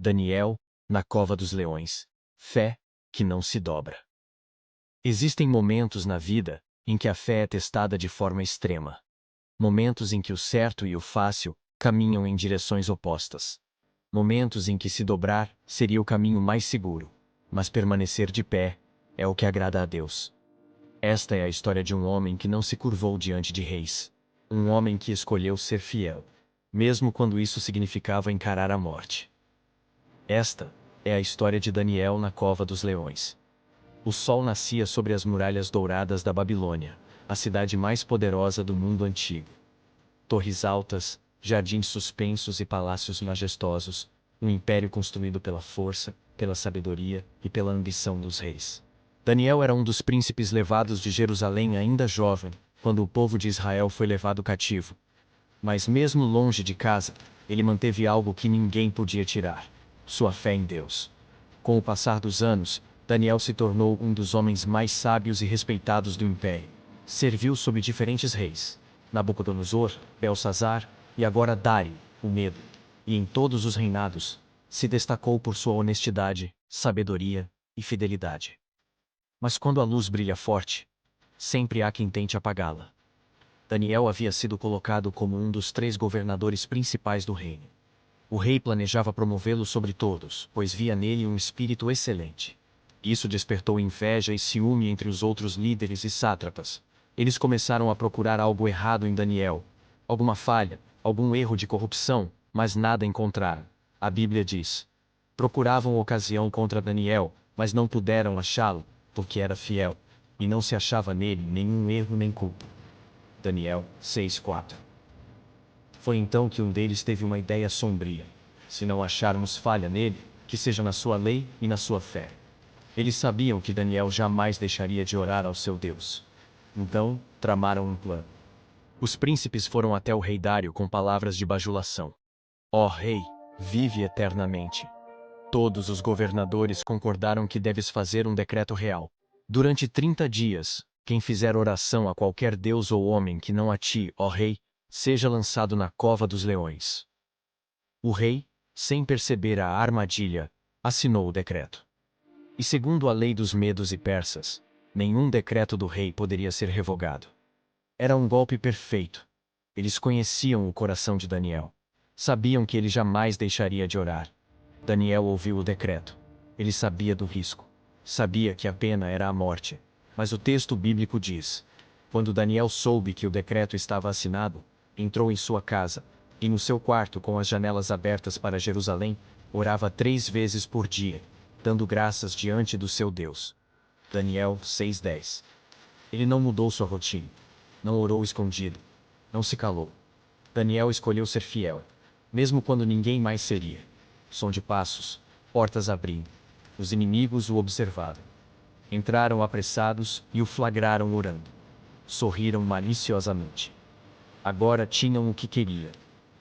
Daniel, na cova dos leões. Fé que não se dobra. Existem momentos na vida em que a fé é testada de forma extrema. Momentos em que o certo e o fácil caminham em direções opostas. Momentos em que se dobrar seria o caminho mais seguro, mas permanecer de pé é o que agrada a Deus. Esta é a história de um homem que não se curvou diante de reis. Um homem que escolheu ser fiel, mesmo quando isso significava encarar a morte. Esta é a história de Daniel na cova dos leões. O sol nascia sobre as muralhas douradas da Babilônia, a cidade mais poderosa do mundo antigo. Torres altas, jardins suspensos e palácios majestosos, um império construído pela força, pela sabedoria e pela ambição dos reis. Daniel era um dos príncipes levados de Jerusalém ainda jovem, quando o povo de Israel foi levado cativo. Mas mesmo longe de casa, ele manteve algo que ninguém podia tirar: sua fé em Deus. Com o passar dos anos, Daniel se tornou um dos homens mais sábios e respeitados do império. Serviu sob diferentes reis: Nabucodonosor, Belsazar e agora Dário, o Medo. E em todos os reinados, se destacou por sua honestidade, sabedoria e fidelidade. Mas quando a luz brilha forte, sempre há quem tente apagá-la. Daniel havia sido colocado como um dos 3 governadores principais do reino. O rei planejava promovê-lo sobre todos, pois via nele um espírito excelente. Isso despertou inveja e ciúme entre os outros líderes e sátrapas. Eles começaram a procurar algo errado em Daniel. Alguma falha, algum erro de corrupção, mas nada encontraram. A Bíblia diz: procuravam ocasião contra Daniel, mas não puderam achá-lo, porque era fiel, e não se achava nele nenhum erro nem culpa. Daniel 6:4. Foi então que um deles teve uma ideia sombria: se não acharmos falha nele, que seja na sua lei e na sua fé. Eles sabiam que Daniel jamais deixaria de orar ao seu Deus. Então, tramaram um plano. Os príncipes foram até o rei Dário com palavras de bajulação: ó rei, vive eternamente. Todos os governadores concordaram que deves fazer um decreto real. Durante 30 dias, quem fizer oração a qualquer deus ou homem que não a ti, ó rei, seja lançado na cova dos leões. O rei, sem perceber a armadilha, assinou o decreto. E segundo a lei dos medos e persas, nenhum decreto do rei poderia ser revogado. Era um golpe perfeito. Eles conheciam o coração de Daniel. Sabiam que ele jamais deixaria de orar. Daniel ouviu o decreto. Ele sabia do risco. Sabia que a pena era a morte. Mas o texto bíblico diz: quando Daniel soube que o decreto estava assinado, entrou em sua casa, e no seu quarto com as janelas abertas para Jerusalém, orava 3 vezes por dia, dando graças diante do seu Deus. Daniel 6:10. Ele não mudou sua rotina. Não orou escondido. Não se calou. Daniel escolheu ser fiel, mesmo quando ninguém mais seria. Som de passos, portas abrindo. Os inimigos o observaram. Entraram apressados e o flagraram orando. Sorriram maliciosamente. Agora tinham o que queria: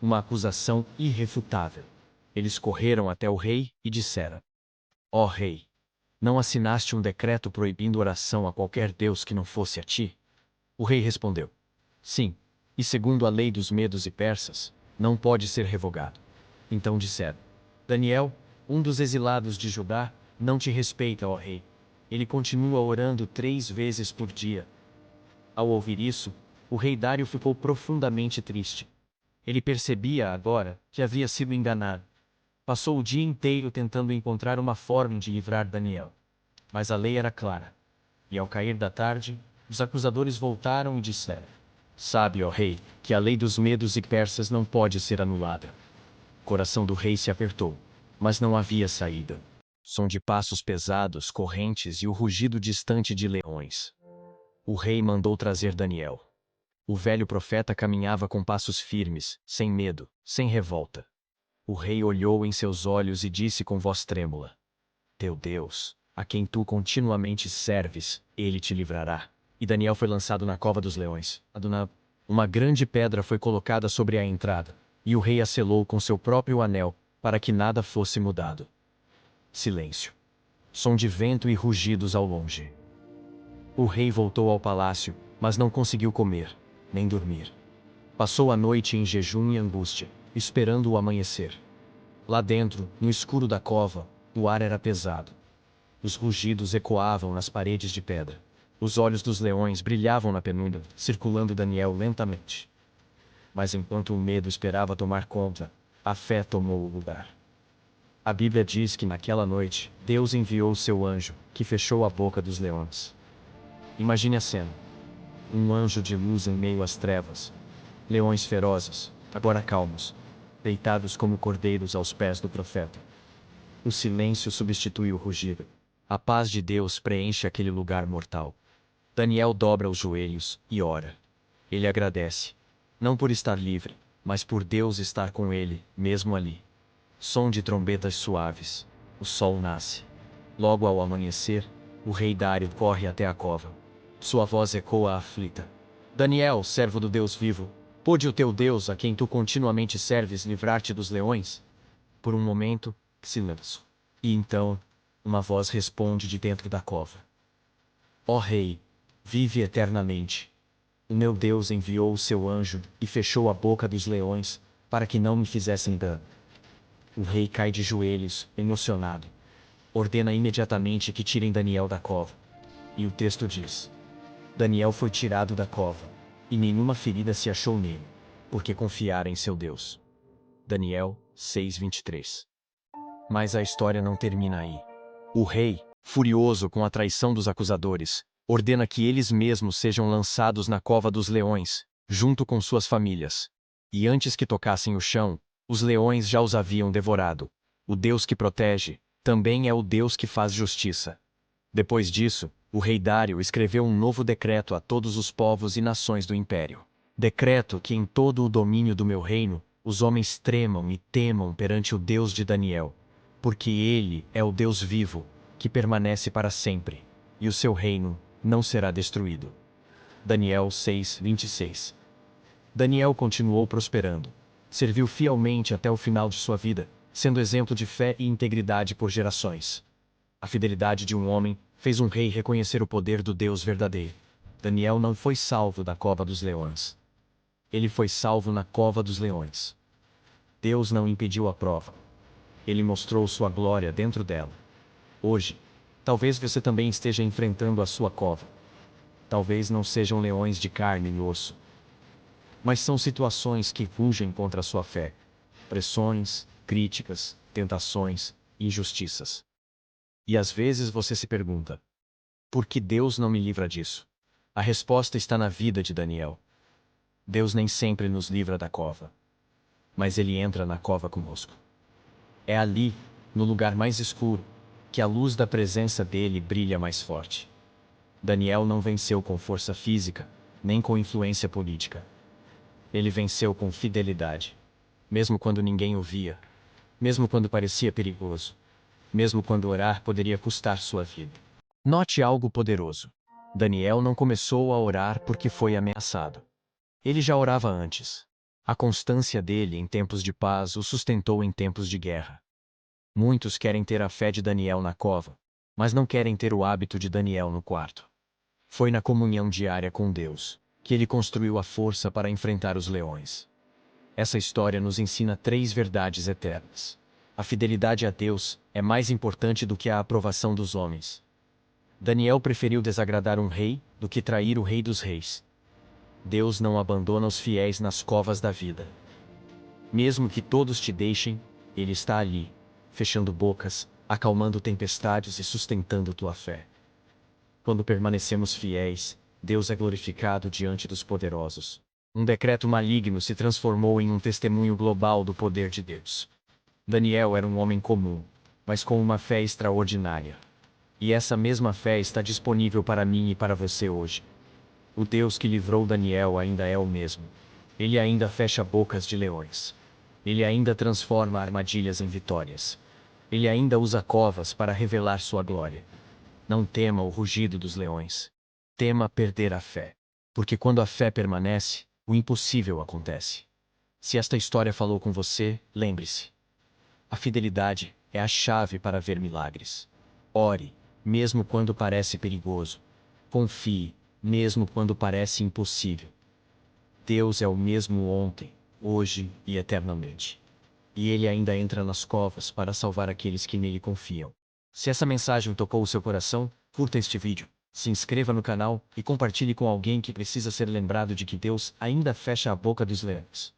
uma acusação irrefutável. Eles correram até o rei e disseram: ó rei, não assinaste um decreto proibindo oração a qualquer deus que não fosse a ti? O rei respondeu: sim, e segundo a lei dos medos e persas, não pode ser revogado. Então disseram: Daniel, um dos exilados de Judá, não te respeita, ó rei. Ele continua orando 3 vezes por dia. Ao ouvir isso, o rei Dário ficou profundamente triste. Ele percebia agora que havia sido enganado. Passou o dia inteiro tentando encontrar uma forma de livrar Daniel. Mas a lei era clara. E ao cair da tarde, os acusadores voltaram e disseram: sabe, ó rei, que a lei dos medos e persas não pode ser anulada. O coração do rei se apertou, mas não havia saída. Som de passos pesados, correntes e o rugido distante de leões. O rei mandou trazer Daniel. O velho profeta caminhava com passos firmes, sem medo, sem revolta. O rei olhou em seus olhos e disse com voz trêmula: teu Deus, a quem tu continuamente serves, ele te livrará. E Daniel foi lançado na cova dos leões. Uma grande pedra foi colocada sobre a entrada, e o rei a selou com seu próprio anel, para que nada fosse mudado. Silêncio. Som de vento e rugidos ao longe. O rei voltou ao palácio, mas não conseguiu comer, nem dormir. Passou a noite em jejum e angústia, esperando o amanhecer. Lá dentro, no escuro da cova, o ar era pesado. Os rugidos ecoavam nas paredes de pedra. Os olhos dos leões brilhavam na penumbra, circulando Daniel lentamente. Mas enquanto o medo esperava tomar conta, a fé tomou o lugar. A Bíblia diz que naquela noite, Deus enviou seu anjo, que fechou a boca dos leões. Imagine a cena. Um anjo de luz em meio às trevas. Leões ferozes, agora calmos, deitados como cordeiros aos pés do profeta. O silêncio substitui o rugido. A paz de Deus preenche aquele lugar mortal. Daniel dobra os joelhos e ora. Ele agradece, não por estar livre, mas por Deus estar com ele, mesmo ali. Som de trombetas suaves. O sol nasce. Logo ao amanhecer, o rei Dário corre até a cova. Sua voz ecoa aflita. Daniel, servo do Deus vivo, pôde o teu Deus, a quem tu continuamente serves, livrar-te dos leões? Por um momento, silêncio. E então, uma voz responde de dentro da cova. Ó rei, vive eternamente. O meu Deus enviou o seu anjo e fechou a boca dos leões, para que não me fizessem dano. O rei cai de joelhos, emocionado. Ordena imediatamente que tirem Daniel da cova. E o texto diz: Daniel foi tirado da cova, e nenhuma ferida se achou nele, porque confiara em seu Deus. Daniel 6:23. Mas a história não termina aí. O rei, furioso com a traição dos acusadores, ordena que eles mesmos sejam lançados na cova dos leões, junto com suas famílias. E antes que tocassem o chão, os leões já os haviam devorado. O Deus que protege, também é o Deus que faz justiça. Depois disso, o rei Dário escreveu um novo decreto a todos os povos e nações do império. Decreto que em todo o domínio do meu reino, os homens tremam e temam perante o Deus de Daniel, porque ele é o Deus vivo, que permanece para sempre, e o seu reino não será destruído. Daniel 6:26. Daniel continuou prosperando. Serviu fielmente até o final de sua vida, sendo exemplo de fé e integridade por gerações. A fidelidade de um homem fez um rei reconhecer o poder do Deus verdadeiro. Daniel não foi salvo da cova dos leões. Ele foi salvo na cova dos leões. Deus não impediu a prova. Ele mostrou sua glória dentro dela. Hoje, talvez você também esteja enfrentando a sua cova. Talvez não sejam leões de carne e osso, mas são situações que rugem contra a sua fé. Pressões, críticas, tentações, injustiças. E às vezes você se pergunta: por que Deus não me livra disso? A resposta está na vida de Daniel. Deus nem sempre nos livra da cova, mas ele entra na cova conosco. É ali, no lugar mais escuro, que a luz da presença dele brilha mais forte. Daniel não venceu com força física, nem com influência política. Ele venceu com fidelidade, mesmo quando ninguém o via, mesmo quando parecia perigoso, mesmo quando orar poderia custar sua vida. Note algo poderoso. Daniel não começou a orar porque foi ameaçado. Ele já orava antes. A constância dele em tempos de paz o sustentou em tempos de guerra. Muitos querem ter a fé de Daniel na cova, mas não querem ter o hábito de Daniel no quarto. Foi na comunhão diária com Deus que ele construiu a força para enfrentar os leões. Essa história nos ensina 3 verdades eternas. A fidelidade a Deus é mais importante do que a aprovação dos homens. Daniel preferiu desagradar um rei do que trair o rei dos reis. Deus não abandona os fiéis nas covas da vida. Mesmo que todos te deixem, Ele está ali, fechando bocas, acalmando tempestades e sustentando tua fé. Quando permanecemos fiéis, Deus é glorificado diante dos poderosos. Um decreto maligno se transformou em um testemunho global do poder de Deus. Daniel era um homem comum, mas com uma fé extraordinária. E essa mesma fé está disponível para mim e para você hoje. O Deus que livrou Daniel ainda é o mesmo. Ele ainda fecha bocas de leões. Ele ainda transforma armadilhas em vitórias. Ele ainda usa covas para revelar sua glória. Não tema o rugido dos leões. Tema perder a fé. Porque quando a fé permanece, o impossível acontece. Se esta história falou com você, lembre-se. A fidelidade é a chave para ver milagres. Ore, mesmo quando parece perigoso. Confie, mesmo quando parece impossível. Deus é o mesmo ontem, hoje e eternamente. e ele ainda entra nas covas para salvar aqueles que nele confiam. Se essa mensagem tocou o seu coração, curta este vídeo, se inscreva no canal e compartilhe com alguém que precisa ser lembrado de que Deus ainda fecha a boca dos leões.